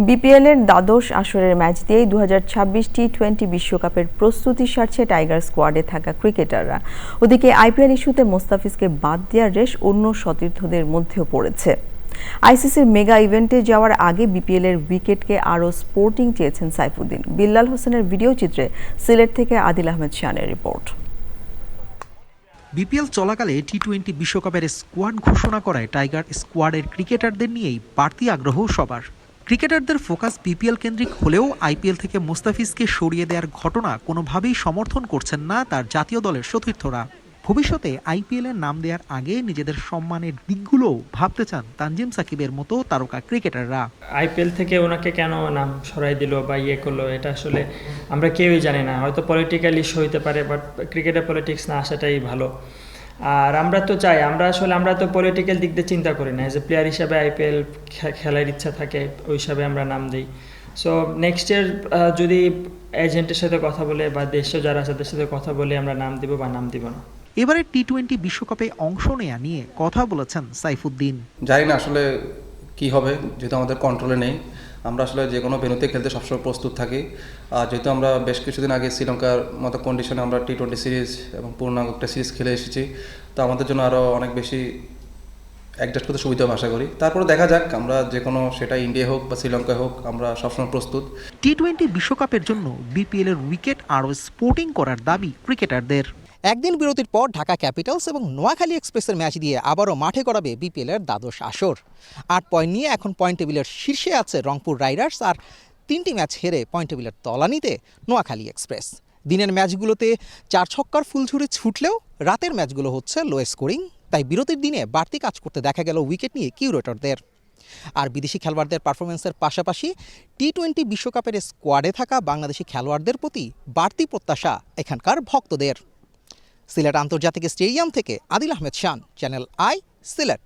বিপিএলের দ্বাদশ আসরের ম্যাচ দিয়েই 2026 টি-20 বিশ্বকাপের প্রস্তুতি সারছে টাইগার স্কোয়াডে থাকা ক্রিকেটাররা। ওদিকে আইপিএল ইস্যুতে মোস্তাফিজকে বাদ দেওয়ার রেশ অন্য সতীর্থদের মধ্যেও পড়েছে। আইসিসির মেগা ইভেন্টে যাওয়ার আগে বিপিএলের উইকেটকে আরও স্পোর্টিং চেয়েছেন সাইফুদ্দিন। বিল্লাল হোসেনের ভিডিও চিত্রে সিলেট থেকে আদিল আহমেদ শানের রিপোর্ট। বিপিএল চলাকালে টি-20 বিশ্বকাপের স্কোয়াড ঘোষণা করায় টাইগার স্কোয়াডের ক্রিকেটারদের নিয়েই বাড়তি আগ্রহ সবার। ক্রিকেটারদের ফোকাস বিপিএল কেন্দ্রিক হলেও আইপিএল থেকে মুস্তাফিজকে সরিয়ে দেওয়ার ঘটনা কোনোভাবেই সমর্থন করছেন না তার জাতীয় দলের সতীর্থরা। ভবিষ্যতে আইপিএলের নাম দেওয়ার আগে নিজেদের সম্মানের দিকগুলোও ভাবতে চান তানজিম সাকিবের মতো তারকা ক্রিকেটাররা। আইপিএল থেকে ওনাকে কেন নাম সরাই দিল বা করলো, এটা আসলে আমরা কেউই জানি না। হয়তো পলিটিক্যাল ইস্যু হইতে পারে, বাট ক্রিকেটে পলিটিক্স না আসাটাই ভালো। আর আমরা তো চাই, আমরা তো পলিটিক্যাল দিক দিয়ে চিন্তা করি না। এজ এ প্লেয়ার হিসাবে আইপিএল খেলার ইচ্ছা থাকে, ওই হিসাবে আমরা নাম দিই। সো নেক্সট ইয়ার যদি এজেন্টের সাথে কথা বলে বা দেশে যারা আছে তাদের সাথে কথা বলে আমরা নাম দিব বা নাম দিব না। এবারে টি-20 বিশ্বকাপে অংশ নেয়া নিয়ে কথা বলেছেন সাইফুদ্দিন। জানি না আসলে কি হবে, যেহেতু আমাদের কন্ট্রোলে নেই। আমরা আসলে যে কোনো ভেন্যুতে খেলতে সবসময় প্রস্তুত থাকি। আর যেহেতু আমরা বেশ কিছুদিন আগে শ্রীলঙ্কার মতো কন্ডিশনে আমরা টি-20 সিরিজ এবং পূর্ণাঙ্গ একটা সিরিজ খেলে এসেছি, তো আমাদের জন্য আরও অনেক বেশি অ্যাডজাস্ট করতে সুবিধা আশা করি। তারপরে দেখা যাক, আমরা যে কোনো, সেটা ইন্ডিয়া হোক বা শ্রীলঙ্কায় হোক, আমরা সবসময় প্রস্তুত। টি-20 বিশ্বকাপের জন্য বিপিএল এর উইকেট আরও স্পোর্টিং করার দাবি ক্রিকেটারদের। একদিন বিরতির পর ঢাকা ক্যাপিটালস এবং নোয়াখালী এক্সপ্রেসের ম্যাচ দিয়ে আবারও মাঠে গড়াবে বিপিএলের দ্বাদশ আসর। 8 পয়েন্ট নিয়ে এখন পয়েন্ট টেবিলের শীর্ষে আছে রংপুর রাইডার্স, আর 3টি ম্যাচ হেরে পয়েন্ট টেবিলের তলানিতে নোয়াখালী এক্সপ্রেস। দিনের ম্যাচগুলোতে 4 ছক্কার ফুলঝুরি ছুটলেও রাতের ম্যাচগুলো হচ্ছে লো স্কোরিং, তাই বিরতির দিনে বাড়তি কাজ করতে দেখা গেল উইকেট নিয়ে কিউরেটরদের। আর বিদেশি খেলোয়াড়দের পারফরমেন্সের পাশাপাশি টি-20 বিশ্বকাপের স্কোয়াডে থাকা বাংলাদেশি খেলোয়াড়দের প্রতি বাড়তি প্রত্যাশা এখানকার ভক্তদের। সিলেট আন্তর্জাতিক স্টেডিয়াম থেকে আদিল আহমেদ শান, চ্যানেল আই, সিলেট।